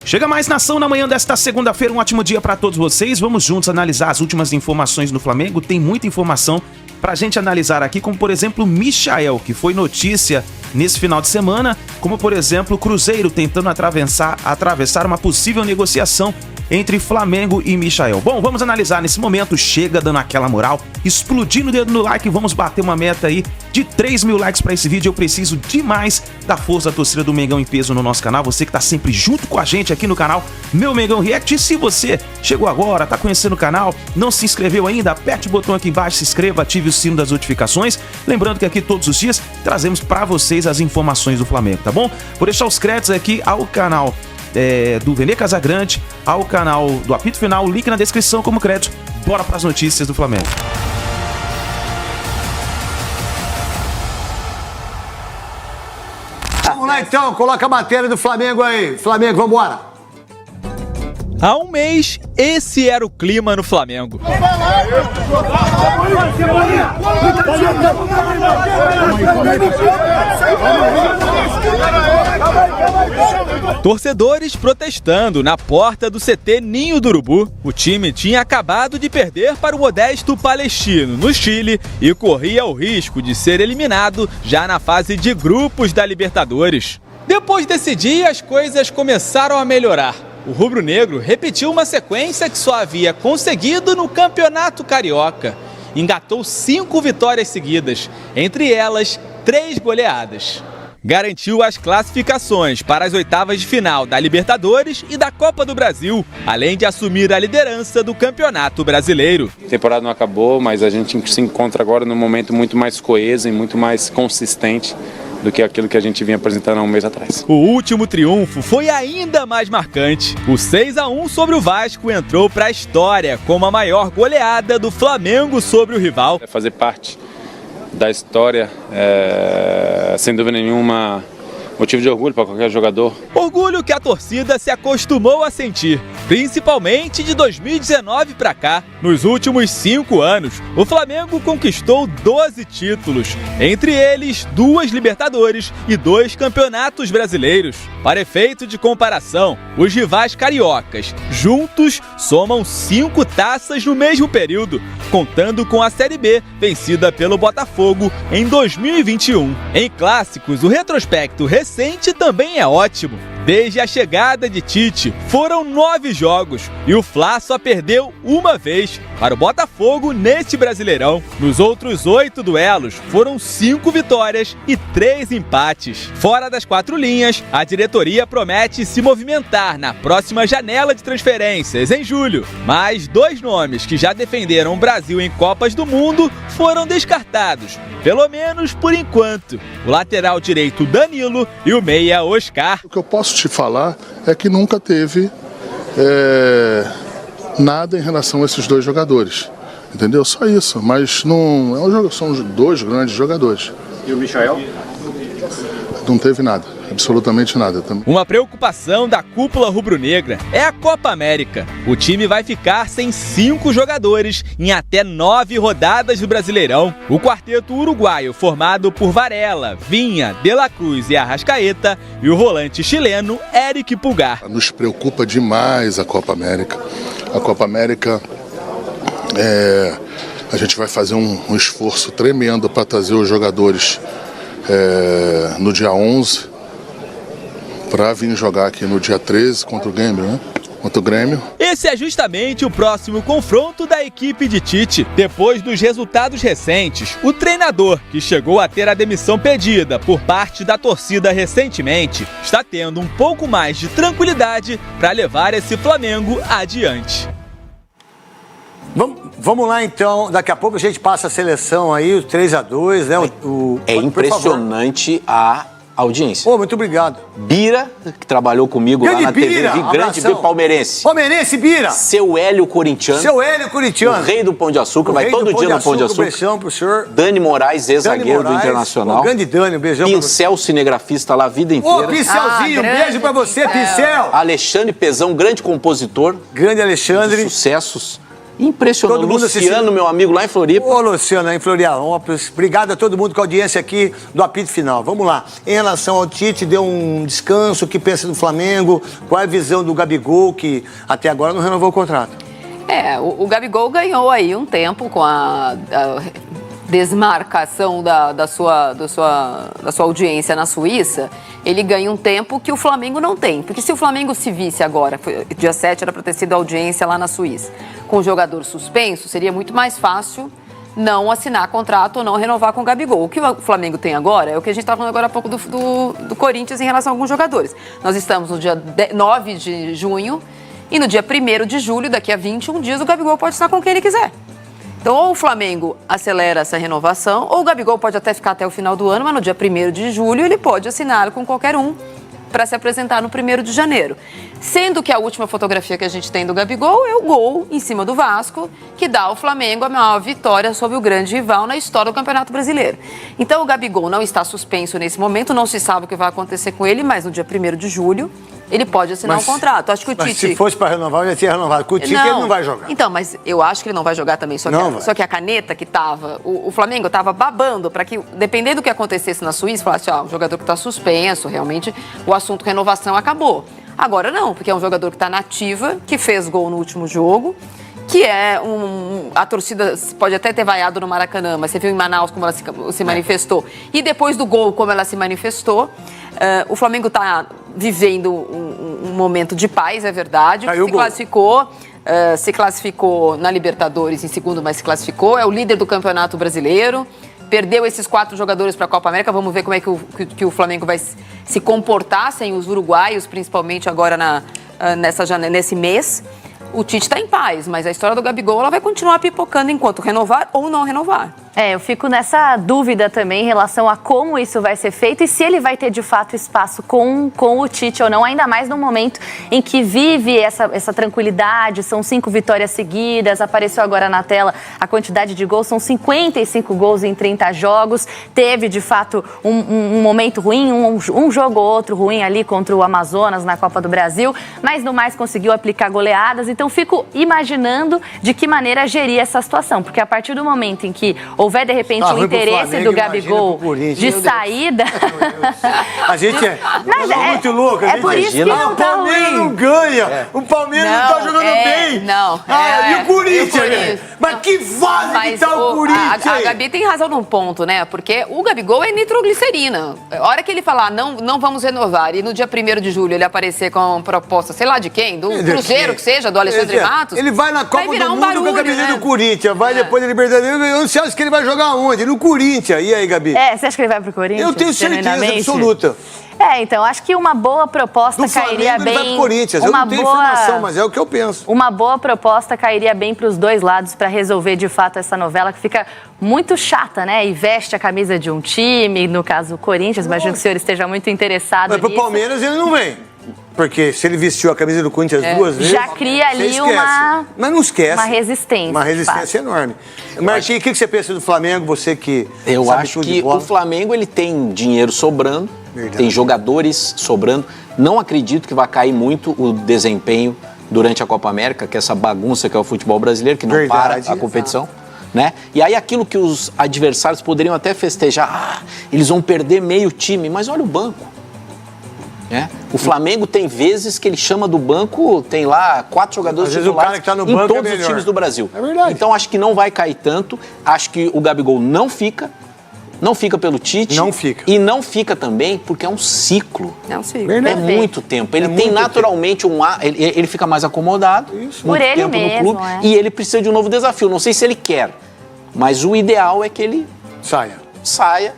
Chega mais nação na manhã desta segunda-feira, um ótimo dia para todos vocês. Vamos juntos analisar as últimas informações do Flamengo. Tem muita informação pra gente analisar aqui, como por exemplo o Michael, que foi notícia nesse final de semana, como por exemplo o Cruzeiro tentando atravessar uma possível negociação entre Flamengo e Michael. Bom, vamos analisar nesse momento. Chega dando aquela moral, explodindo o dedo no like. Vamos bater uma meta aí de 3.000 likes para esse vídeo. Eu preciso demais da força da torcida do Mengão em peso no nosso canal. Você que tá sempre junto com a gente aqui no canal Meu Mengão React. E se você chegou agora, tá conhecendo o canal, não se inscreveu ainda, aperte o botão aqui embaixo, se inscreva, ative o sino das notificações. Lembrando que aqui todos os dias trazemos para vocês as informações do Flamengo, tá bom? Vou deixar os créditos aqui ao canal do Vene Casagrande, ao canal do Apito Final, link na descrição como crédito. Bora para as notícias do Flamengo. Vamos lá então, coloca a matéria do Flamengo aí. Flamengo, vambora. Há um mês, esse era o clima no Flamengo. Torcedores protestando na porta do CT Ninho do Urubu. O time tinha acabado de perder para o modesto Palestino, no Chile, e corria o risco de ser eliminado já na fase de grupos da Libertadores. Depois desse dia, as coisas começaram a melhorar. O rubro-negro repetiu uma sequência que só havia conseguido no Campeonato Carioca. Engatou 5 vitórias seguidas, entre elas 3 goleadas. Garantiu as classificações para as oitavas de final da Libertadores e da Copa do Brasil, além de assumir a liderança do Campeonato Brasileiro. A temporada não acabou, mas a gente se encontra agora num momento muito mais coeso e muito mais consistente do que aquilo que a gente vinha apresentando há um mês atrás. O último triunfo foi ainda mais marcante. O 6-1 sobre o Vasco entrou para a história como a maior goleada do Flamengo sobre o rival. Fazer parte da história, sem dúvida nenhuma, motivo de orgulho para qualquer jogador. Orgulho que a torcida se acostumou a sentir, principalmente de 2019 para cá. Nos últimos 5 anos, o Flamengo conquistou 12 títulos, entre eles 2 Libertadores e 2 Campeonatos Brasileiros. Para efeito de comparação, os rivais cariocas juntos somam 5 taças no mesmo período, contando com a Série B, vencida pelo Botafogo em 2021. Em clássicos, o retrospecto recente também é ótimo. Desde a chegada de Tite, foram 9 jogos e o Fla só perdeu uma vez para o Botafogo neste Brasileirão. Nos outros 8 duelos, foram 5 vitórias e 3 empates. Fora das 4 linhas, a diretoria promete se movimentar na próxima janela de transferências, em julho. Mas 2 nomes que já defenderam o Brasil em Copas do Mundo foram descartados, pelo menos por enquanto. O lateral direito Danilo e o meia Oscar. O que eu posso te falar é que nunca teve nada em relação a esses 2 jogadores, entendeu? Só isso, mas não é um jogo, são 2 grandes jogadores. E o Michael? Não teve nada, absolutamente nada também. Uma preocupação da cúpula rubro-negra é a Copa América. O time vai ficar sem 5 jogadores em até 9 rodadas do Brasileirão. O quarteto uruguaio, formado por Varela, Vinha, De La Cruz e Arrascaeta, e o volante chileno Eric Pulgar. Nos preocupa demais a Copa América. A Copa América, a gente vai fazer um esforço tremendo para trazer os jogadores no dia 11, para vir jogar aqui no dia 13 contra o Grêmio, né? Contra o Grêmio. Esse é justamente o próximo confronto da equipe de Tite. Depois dos resultados recentes, o treinador, que chegou a ter a demissão pedida por parte da torcida recentemente, está tendo um pouco mais de tranquilidade para levar esse Flamengo adiante. Vamos lá então, daqui a pouco a gente passa a seleção aí, o 3-2, né? É impressionante a audiência. Muito obrigado. Bira, que trabalhou comigo grande lá na Bira, TV, grande Bira palmeirense. Palmeirense, Bira. Seu Hélio Corintiano. Seu Hélio Corintiano. O rei do Pão de Açúcar, vai todo dia no Pão de Açúcar. Um beijão pro senhor. Dani Moraes, ex-zagueiro do Internacional. Grande Dani, um beijão pra você. Pincel, cinegrafista lá a vida inteira. Pincelzinho, um beijo pra você, Pincel. Alexandre Pezão, grande compositor. Grande Alexandre. Sucessos. Impressionante. Todo mundo Luciano, assistindo. meu amigo, lá em Floripa. Ô, Luciano, em Florianópolis. Obrigado a todo mundo com a audiência aqui do apito final. Vamos lá. Em relação ao Tite, deu um descanso. O que pensa do Flamengo? Qual é a visão do Gabigol, que até agora não renovou o contrato? O Gabigol ganhou aí um tempo com a desmarcação da sua audiência na Suíça. Ele ganha um tempo que o Flamengo não tem. Porque se o Flamengo se visse agora, dia 7 era para ter sido a audiência lá na Suíça, com o jogador suspenso, seria muito mais fácil não assinar contrato ou não renovar com o Gabigol. O que o Flamengo tem agora é o que a gente estava falando agora há pouco do Corinthians em relação a alguns jogadores. Nós estamos no dia 9 de junho e no dia 1º de julho, daqui a 21 dias, o Gabigol pode assinar com quem ele quiser. Então, ou o Flamengo acelera essa renovação, ou o Gabigol pode até ficar até o final do ano, mas no dia 1º de julho ele pode assinar com qualquer um para se apresentar no 1º de janeiro. Sendo que a última fotografia que a gente tem do Gabigol é o gol em cima do Vasco, que dá ao Flamengo a maior vitória sobre o grande rival na história do Campeonato Brasileiro. Então, o Gabigol não está suspenso nesse momento, não se sabe o que vai acontecer com ele, mas no dia 1º de julho ele pode assinar um contrato. Acho que o Tite... se fosse para renovar, ele já tinha renovado. Com o Tite, ele não vai jogar. Então, mas eu acho que ele não vai jogar também. Só que a caneta que estava... O Flamengo estava babando para que, dependendo do que acontecesse na Suíça, falasse, o jogador que está suspenso, realmente, o assunto renovação acabou. Agora não, porque é um jogador que está na ativa, que fez gol no último jogo, que é a torcida pode até ter vaiado no Maracanã, mas você viu em Manaus como ela se manifestou. E depois do gol, como ela se manifestou, o Flamengo está vivendo um momento de paz, é verdade. Se classificou na Libertadores em segundo, mas se classificou. É o líder do Campeonato Brasileiro. Perdeu esses 4 jogadores para a Copa América. Vamos ver como é que o Flamengo vai se comportar sem os uruguaios, principalmente agora nesse mês. O Tite está em paz, mas a história do Gabigol ela vai continuar pipocando enquanto renovar ou não renovar. Eu fico nessa dúvida também em relação a como isso vai ser feito e se ele vai ter de fato espaço com o Tite ou não, ainda mais no momento em que vive essa tranquilidade, são 5 vitórias seguidas, apareceu agora na tela a quantidade de gols, são 55 gols em 30 jogos, teve de fato um momento ruim, um jogo ou outro ruim ali contra o Amazonas na Copa do Brasil, mas no mais conseguiu aplicar goleadas, então fico imaginando de que maneira gerir essa situação, porque a partir do momento em que houver, de repente, um interesse do Gabigol de saída... A gente é muito louco. É por isso que não tá ruim. O Palmeiras não ganha. O Palmeiras não tá jogando bem. E o Corinthians? Mas que fase que tá o Corinthians? A Gabi tem razão num ponto, né? Porque o Gabigol é nitroglicerina. A hora que ele falar, não vamos renovar, e no dia 1º de julho ele aparecer com proposta, sei lá de quem, do Cruzeiro que seja, do Alexandre Matos... Ele vai na Copa do Mundo com a camiseta do Corinthians, vai depois da Libertadores. Você acha que ele vai jogar onde? No Corinthians. E aí, Gabi? Você acha que ele vai pro Corinthians? Eu tenho certeza absoluta. Então, acho que uma boa proposta cairia bem... Ele vai pro Corinthians. Eu não tenho informação, mas é o que eu penso. Uma boa proposta cairia bem para os dois lados para resolver, de fato, essa novela que fica muito chata, né? E veste a camisa de um time, no caso, o Corinthians. Imagino que o senhor esteja muito interessado nisso. Mas pro Palmeiras ele não vem. Porque se ele vestiu a camisa do Corinthians 2 vezes... Já cria ali Mas não esquece. Uma resistência. Uma resistência enorme. Marquinhos, o que você pensa do Flamengo? Você que Eu acho que o Flamengo ele tem dinheiro sobrando, tem jogadores sobrando. Não acredito que vai cair muito o desempenho durante a Copa América, que é essa bagunça que é o futebol brasileiro, que não para a competição. Né? E aí aquilo que os adversários poderiam até festejar, eles vão perder meio time, mas olha o banco. O Flamengo tem vezes que ele chama do banco, tem lá 4 jogadores titulares em todos os times do Brasil. É verdade. Então acho que não vai cair tanto. Acho que o Gabigol não fica pelo Tite. Não fica. E não fica também porque é um ciclo. É um ciclo. É muito tempo. Ele tem naturalmente ele fica mais acomodado. Isso. Por ele tempo mesmo, no clube, e ele precisa de um novo desafio. Não sei se ele quer, mas o ideal é que ele saia.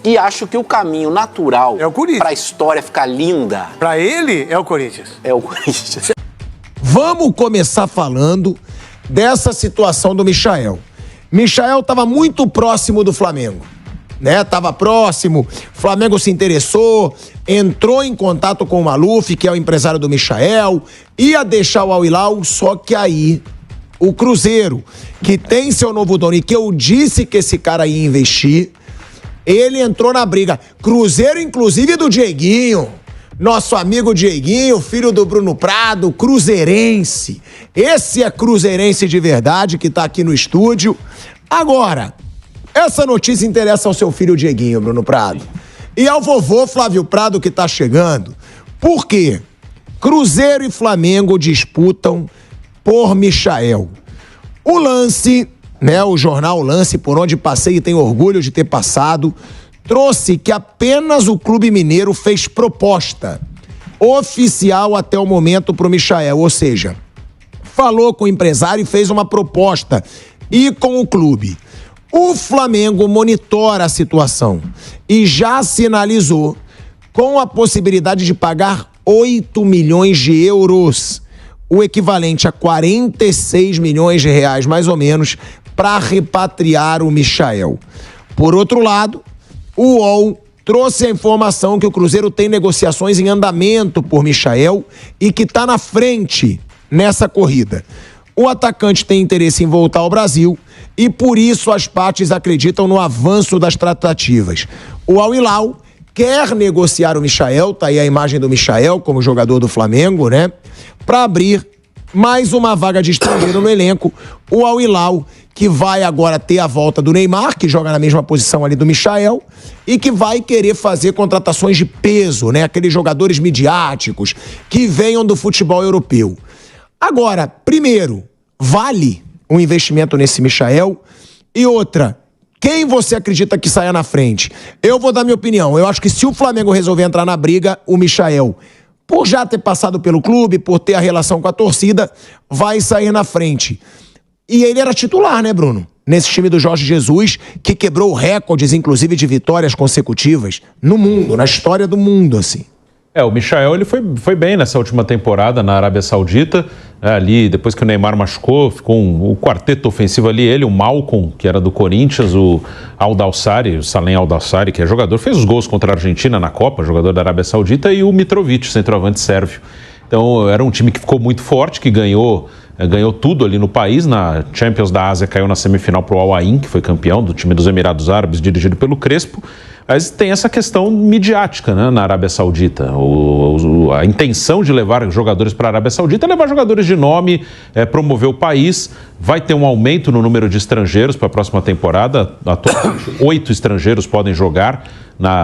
E acho que o caminho natural para a história ficar linda... Para ele, é o Corinthians. É o Corinthians. Vamos começar falando dessa situação do Michael. Michael estava muito próximo do Flamengo, né? Tava próximo, o Flamengo se interessou, entrou em contato com o Maluf, que é o empresário do Michael, ia deixar o Al Hilal, só que aí o Cruzeiro, que tem seu novo dono e que eu disse que esse cara ia investir... Ele entrou na briga. Cruzeiro, inclusive, do Dieguinho. nosso amigo Dieguinho, filho do Bruno Prado, cruzeirense. Esse é cruzeirense de verdade que tá aqui no estúdio. Agora, essa notícia interessa ao seu filho Dieguinho, Bruno Prado. E ao vovô Flávio Prado que tá chegando. Por quê? Cruzeiro e Flamengo disputam por Michael. O Lance, né, o jornal Lance, por onde passei e tenho orgulho de ter passado, trouxe que apenas o Clube Mineiro fez proposta oficial até o momento pro Michael, ou seja, falou com o empresário e fez uma proposta, e com o clube. O Flamengo monitora a situação e já sinalizou com a possibilidade de pagar 8 milhões de euros, o equivalente a 46 milhões de reais, mais ou menos, para repatriar o Michael. Por outro lado, o UOL trouxe a informação que o Cruzeiro tem negociações em andamento por Michael e que está na frente nessa corrida. O atacante tem interesse em voltar ao Brasil e por isso as partes acreditam no avanço das tratativas. O Al Hilal quer negociar o Michael, tá aí a imagem do Michael como jogador do Flamengo, né? Para abrir mais uma vaga de estrangeiro no elenco. O Al Hilal, que vai agora ter a volta do Neymar, que joga na mesma posição ali do Michael, e que vai querer fazer contratações de peso, né? Aqueles jogadores midiáticos que venham do futebol europeu. Agora, primeiro, vale um investimento nesse Michael? E outra, quem você acredita que saia na frente? Eu vou dar minha opinião. Eu acho que se o Flamengo resolver entrar na briga, o Michael, por já ter passado pelo clube, por ter a relação com a torcida, vai sair na frente. E ele era titular, né, Bruno? Nesse time do Jorge Jesus, que quebrou recordes, inclusive, de vitórias consecutivas no mundo, na história do mundo, assim. O Michael ele foi bem nessa última temporada na Arábia Saudita, ali depois que o Neymar machucou, ficou o quarteto ofensivo ali, ele, o Malcom, que era do Corinthians, o Al-Dawsari, o Salem Al-Dawsari, que é jogador, fez os gols contra a Argentina na Copa, jogador da Arábia Saudita, e o Mitrovic, centroavante sérvio. Então era um time que ficou muito forte, que ganhou tudo ali no país. Na Champions da Ásia caiu na semifinal pro Al Ain, que foi campeão do time dos Emirados Árabes, dirigido pelo Crespo. Mas tem essa questão midiática, né, na Arábia Saudita. A intenção de levar jogadores para a Arábia Saudita é levar jogadores de nome, promover o país. Vai ter um aumento no número de estrangeiros para a próxima temporada. Atualmente, 8 estrangeiros podem jogar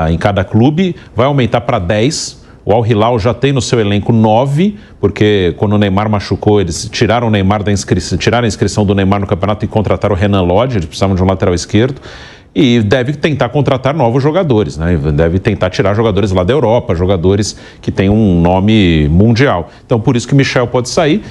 em cada clube. Vai aumentar para 10. O Al Hilal já tem no seu elenco 9, porque quando o Neymar machucou, eles tiraram o Neymar tiraram a inscrição do Neymar no campeonato e contrataram o Renan Lodge, eles precisavam de um lateral esquerdo. E deve tentar contratar novos jogadores, né? Deve tentar tirar jogadores lá da Europa, jogadores que têm um nome mundial. Então, por isso que o Michael pode sair.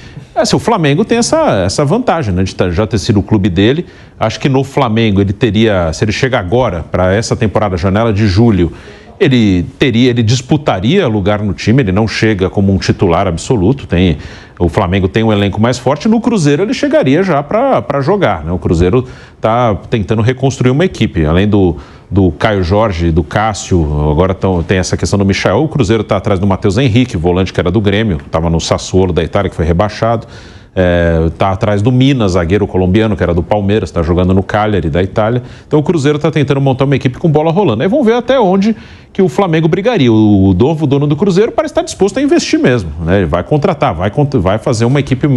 O Flamengo tem essa vantagem, né? De já ter sido o clube dele. Acho que no Flamengo ele teria, se ele chega agora para essa temporada, janela de julho, ele disputaria lugar no time, ele não chega como um titular absoluto, o Flamengo tem um elenco mais forte, no Cruzeiro ele chegaria já para jogar, né? O Cruzeiro está tentando reconstruir uma equipe, além do Caio Jorge, do Cássio, agora tem essa questão do Michael, o Cruzeiro está atrás do Matheus Henrique, volante que era do Grêmio, estava no Sassuolo da Itália, que foi rebaixado. Está atrás do Minas, zagueiro colombiano, que era do Palmeiras, está jogando no Cagliari da Itália. Então o Cruzeiro está tentando montar uma equipe com bola rolando. Aí vamos ver até onde que o Flamengo brigaria. O novo dono do Cruzeiro parece estar disposto a investir mesmo, né? Ele vai contratar, vai fazer uma equipe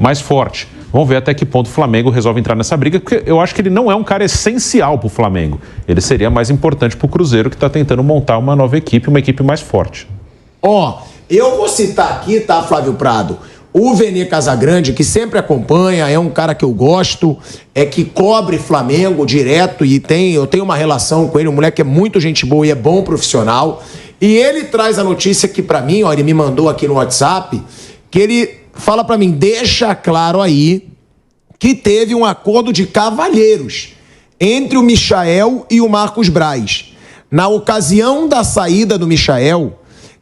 mais forte. Vamos ver até que ponto o Flamengo resolve entrar nessa briga, porque eu acho que ele não é um cara essencial para o Flamengo. Ele seria mais importante para o Cruzeiro, que está tentando montar uma nova equipe, uma equipe mais forte. Eu vou citar aqui, tá, Flávio Prado? O Vene Casagrande, que sempre acompanha, é um cara que eu gosto, que cobre Flamengo direto e eu tenho uma relação com ele, um moleque é muito gente boa e é bom profissional. E ele traz a notícia que pra mim, ele me mandou aqui no WhatsApp, que ele fala pra mim, deixa claro aí que teve um acordo de cavalheiros entre o Michael e o Marcos Braz. Na ocasião da saída do Michael,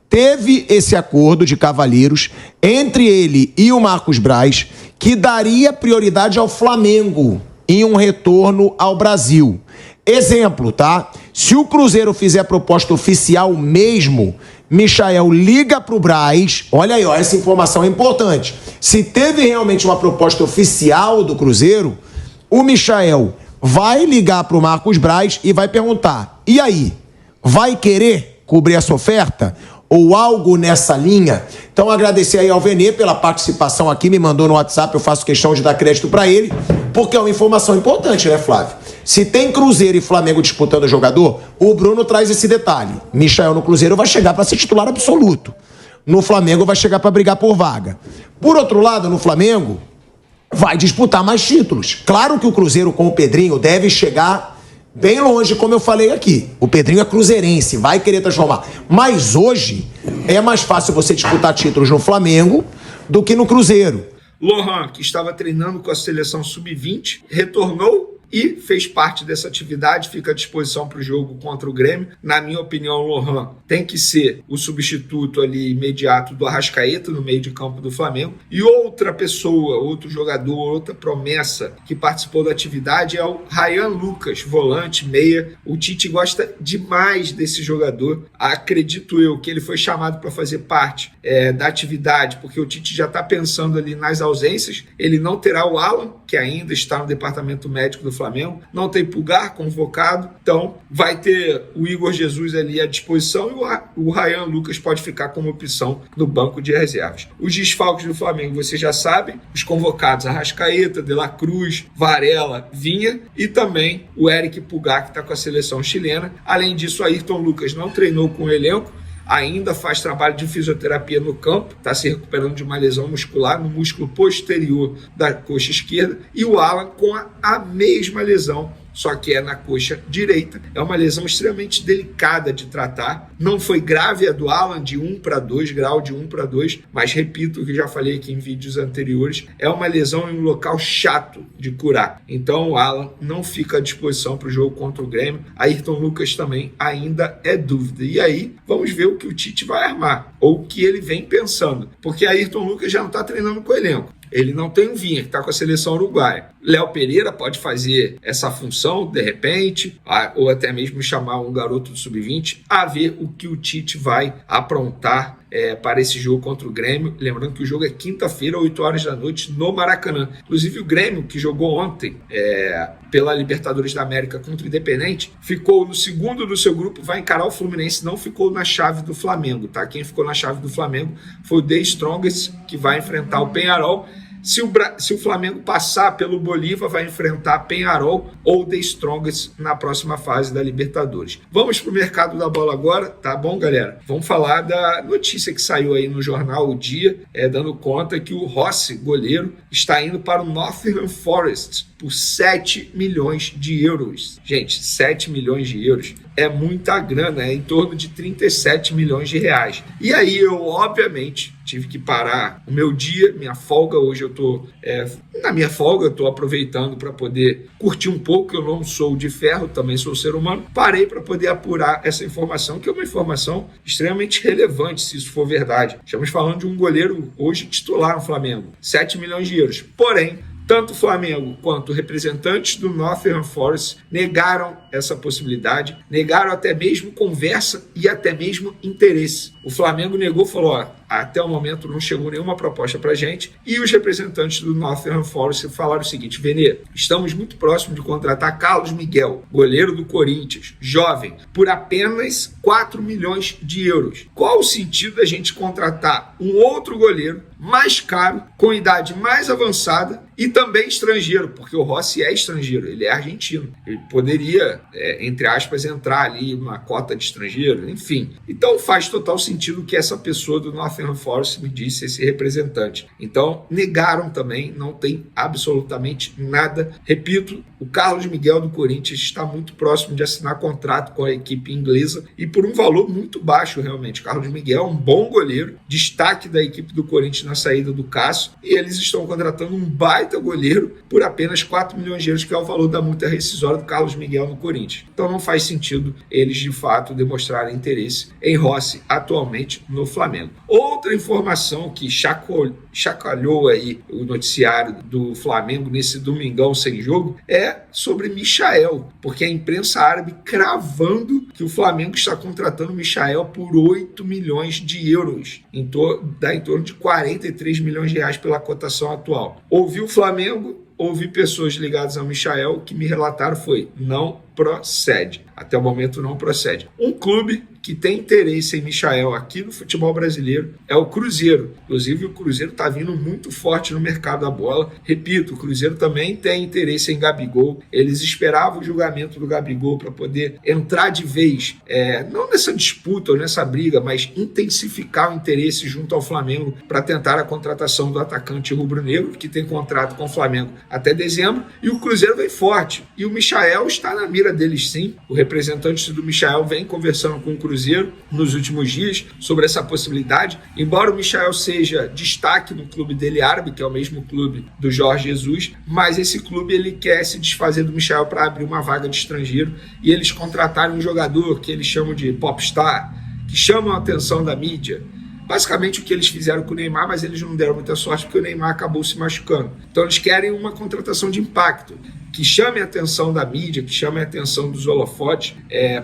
teve esse acordo de cavalheiros entre ele e o Marcos Braz, que daria prioridade ao Flamengo em um retorno ao Brasil. Exemplo, tá? Se o Cruzeiro fizer a proposta oficial mesmo, Michael liga pro Braz, olha aí, essa informação é importante. Se teve realmente uma proposta oficial do Cruzeiro, o Michael vai ligar pro Marcos Braz e vai perguntar, e aí, vai querer cobrir essa oferta? ou algo nessa linha. Então agradecer aí ao Venê pela participação aqui, me mandou no WhatsApp, eu faço questão de dar crédito para ele, porque é uma informação importante, né, Flávio? Se tem Cruzeiro e Flamengo disputando o jogador, o Bruno traz esse detalhe. Michael no Cruzeiro vai chegar para ser titular absoluto. No Flamengo vai chegar para brigar por vaga. Por outro lado, no Flamengo, vai disputar mais títulos. Claro que o Cruzeiro com o Pedrinho deve chegar bem longe, como eu falei aqui. O Pedrinho é cruzeirense, vai querer transformar. Mas hoje é mais fácil você disputar títulos no Flamengo do que no Cruzeiro. Lohan, que estava treinando com a seleção sub-20, retornou e fez parte dessa atividade, fica à disposição para o jogo contra o Grêmio. Na minha opinião, o Lohan tem que ser o substituto ali imediato do Arrascaeta no meio de campo do Flamengo. E outra pessoa, outro jogador, outra promessa que participou da atividade é o Ryan Lucas, volante, meia. O Tite gosta demais desse jogador. Acredito eu que ele foi chamado para fazer parte da atividade, porque o Tite já está pensando ali nas ausências. Ele não terá o Alan, que ainda está no departamento médico do Flamengo, não tem Pulgar convocado, então vai ter o Igor Jesus ali à disposição e o Ryan Lucas pode ficar como opção no banco de reservas. Os desfalques do Flamengo, vocês já sabem, os convocados Arrascaeta, De La Cruz, Varela, Vinha e também o Eric Pulgar, que está com a seleção chilena. Além disso, Ayrton Lucas não treinou com o elenco, ainda faz trabalho de fisioterapia no campo, está se recuperando de uma lesão muscular no músculo posterior da coxa esquerda, e o Alan com a mesma lesão, só que é na coxa direita. É uma lesão extremamente delicada de tratar. Não foi grave a do Alan, de 1 para 2, grau de 1 para 2, mas repito o que já falei aqui em vídeos anteriores, é uma lesão em um local chato de curar. Então o Alan não fica à disposição para o jogo contra o Grêmio. Ayrton Lucas também ainda é dúvida. E aí vamos ver o que o Tite vai armar, ou o que ele vem pensando, porque Ayrton Lucas já não está treinando com o elenco. Ele não tem o Vinha, que está com a seleção uruguaia. Léo Pereira pode fazer essa função, de repente, ou até mesmo chamar um garoto do sub-20, a ver o que o Tite vai aprontar para esse jogo contra o Grêmio. Lembrando que o jogo é quinta-feira, 8 horas da noite, no Maracanã. Inclusive o Grêmio, que jogou ontem pela Libertadores da América contra o Independente, ficou no segundo do seu grupo, vai encarar o Fluminense, não ficou na chave do Flamengo, tá? Quem ficou na chave do Flamengo foi o The Strongest, que vai enfrentar o Peñarol. Se o Flamengo passar pelo Bolívar, vai enfrentar Peñarol ou The Strongest na próxima fase da Libertadores. Vamos para o mercado da bola agora, tá bom, galera? Vamos falar da notícia que saiu aí no jornal O Dia, dando conta que o Rossi, goleiro, está indo para o Nottingham Forest por 7 milhões de euros. Gente, 7 milhões de euros é muita grana, é em torno de 37 milhões de reais. E aí eu, obviamente, tive que parar o meu dia, minha folga. Hoje eu estou na minha folga, eu estou aproveitando para poder curtir um pouco. Eu não sou de ferro, também sou ser humano. Parei para poder apurar essa informação, que é uma informação extremamente relevante, se isso for verdade. Estamos falando de um goleiro hoje titular no Flamengo, 7 milhões de euros. Porém, tanto o Flamengo quanto representantes do Nottingham Forest negaram essa possibilidade, negaram até mesmo conversa e até mesmo interesse. O Flamengo negou, falou, até o momento não chegou nenhuma proposta para a gente, e os representantes do Nottingham Forest falaram o seguinte: Venê, estamos muito próximos de contratar Carlos Miguel, goleiro do Corinthians, jovem, por apenas 4 milhões de euros. Qual o sentido da gente contratar um outro goleiro mais caro, com idade mais avançada e também estrangeiro, porque o Rossi é estrangeiro, ele é argentino. Ele poderia, entre aspas, entrar ali uma cota de estrangeiro, enfim. Então faz total sentido que essa pessoa do Nottingham Forest me disse, esse representante. Então negaram também, não tem absolutamente nada. Repito, o Carlos Miguel do Corinthians está muito próximo de assinar contrato com a equipe inglesa e por um valor muito baixo realmente. Carlos Miguel é um bom goleiro, destaque da equipe do Corinthians na saída do Cássio, e eles estão contratando um baita goleiro por apenas 4 milhões de euros, que é o valor da multa rescisória do Carlos Miguel no Corinthians. Então não faz sentido eles de fato demonstrarem interesse em Rossi atualmente no Flamengo. Outra informação que chacalhou aí o noticiário do Flamengo nesse domingão sem jogo é sobre Michael, porque a imprensa árabe cravando que o Flamengo está contratando Michael por 8 milhões de euros, dá em torno de 43 milhões de reais pela cotação atual. Ouvi o Flamengo, ouvi pessoas ligadas ao Michael, que me relataram foi: não procede. Até o momento não procede. Um clube que tem interesse em Michael aqui no futebol brasileiro é o Cruzeiro. Inclusive, o Cruzeiro está vindo muito forte no mercado da bola. Repito, o Cruzeiro também tem interesse em Gabigol. Eles esperavam o julgamento do Gabigol para poder entrar de vez, não nessa disputa ou nessa briga, mas intensificar o interesse junto ao Flamengo para tentar a contratação do atacante rubro-negro, que tem contrato com o Flamengo até dezembro. E o Cruzeiro vem forte. E o Michael está na mira deles, sim. O representante do Michael vem conversando com o Cruzeiro nos últimos dias sobre essa possibilidade. Embora o Michael seja destaque no clube dele árabe, que é o mesmo clube do Jorge Jesus, mas esse clube ele quer se desfazer do Michael para abrir uma vaga de estrangeiro, e eles contrataram um jogador que eles chamam de popstar, que chamam a atenção da mídia. Basicamente o que eles fizeram com o Neymar, mas eles não deram muita sorte porque o Neymar acabou se machucando. Então eles querem uma contratação de impacto, que chame a atenção da mídia, que chame a atenção dos holofotes,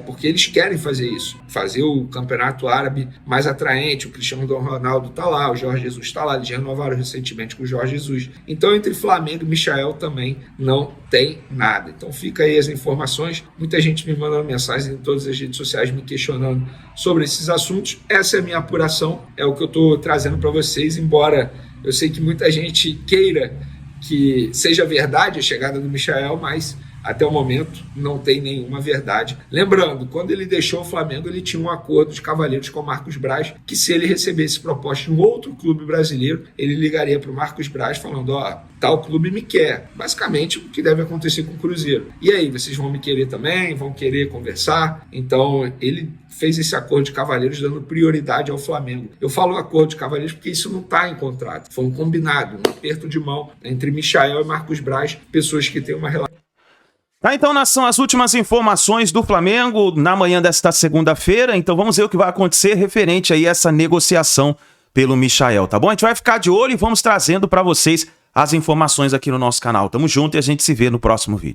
porque eles querem fazer isso, fazer o campeonato árabe mais atraente. O Cristiano Ronaldo está lá, o Jorge Jesus está lá, eles renovaram recentemente com o Jorge Jesus. Então entre Flamengo e Michael também não tem nada. Então fica aí as informações. Muita gente me mandando mensagens em todas as redes sociais me questionando sobre esses assuntos. Essa é a minha apuração, é o que eu estou trazendo para vocês, embora eu sei que muita gente queira que seja verdade a chegada do Michael, mas até o momento não tem nenhuma verdade. Lembrando, quando ele deixou o Flamengo, ele tinha um acordo de cavalheiros com o Marcos Braz, que se ele recebesse proposta de um outro clube brasileiro, ele ligaria para o Marcos Braz falando, tal clube me quer. Basicamente o que deve acontecer com o Cruzeiro. E aí, vocês vão me querer também? Vão querer conversar? Então ele fez esse acordo de cavalheiros dando prioridade ao Flamengo. Eu falo acordo de cavalheiros porque isso não está em contrato. Foi um combinado, um aperto de mão entre Michael e Marcos Braz, pessoas que têm uma relação. Então, são as últimas informações do Flamengo na manhã desta segunda-feira. Então vamos ver o que vai acontecer referente aí a essa negociação pelo Michael, tá bom? A gente vai ficar de olho e vamos trazendo para vocês as informações aqui no nosso canal. Tamo junto e a gente se vê no próximo vídeo.